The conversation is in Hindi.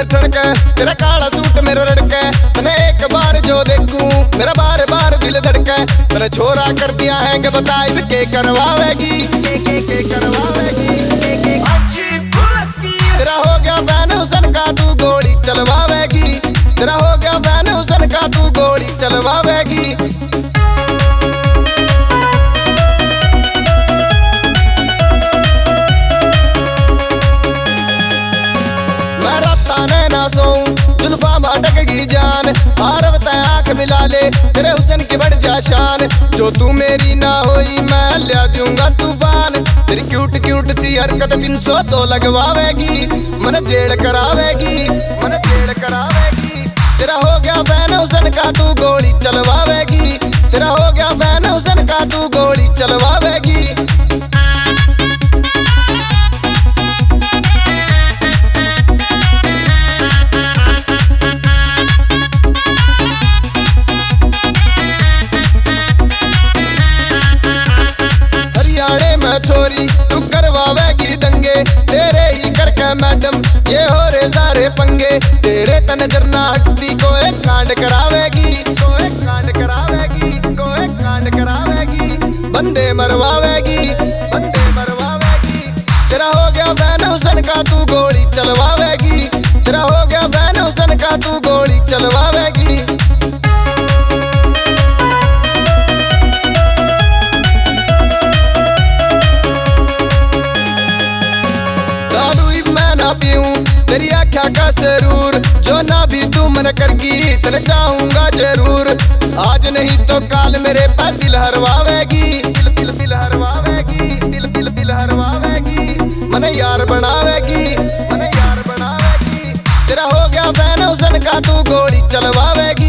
में ठड़के, तेरा काला सूट मेरा लड़के। तने एक बार जो देखूं मेरा बार बार दिल धड़के। तने छोरा कर दिया हैंग बताई के करवावेगी, के करवावेगी। तेरा हो गया फैन हुसन का तू गोली चलवावेगी। तेरा हो गया फैन हुसन का तू गोली चलवावेगी। मैं राता नैना सोऊं जुल्फा भटकगी जान। आरव तै आँख मिला ले तेरे हुसन की बढ़ जा शान। जो तू मेरी ना होई मैं ले दूंगा तूफान। तेरी क्यूट क्यूट सी हरकत 302 लगवावेगी। मन जेल करावेगी, मन जेल करावेगी। तेरा हो गया फैन हुसन का तू गोली चलवावेगी। तेरा हो गया फैन हुसन का तू गोली चलवावेगी। छोरी तू करवावेगी दंगे तेरे ही करके मैडम ये हो रे सारे पंगे। तेरे तन जरना हटती को एक कांड करावेगी, को एक कांड करावेगी, को एक कांड करावेगी। बंदे मरवावेगी, बंदे मरवावेगी। तेरा हो गया फैन हुसन का तू गोली चलवावेगी। तेरा हो गया फैन हुसन का तू गोली चलवावेगी। तेरी आख्या का सरूर जो ना भी तू मन करगी तेरे चाहूंगा जरूर। आज नहीं तो काल मेरे पे दिल हरवावेगी, दिल हरवावेगी, दिल हरवावेगी। मन यार बनावेगी, मन यार बनावेगी। तेरा हो गया फैन हुसन का तू गोली चलवावेगी।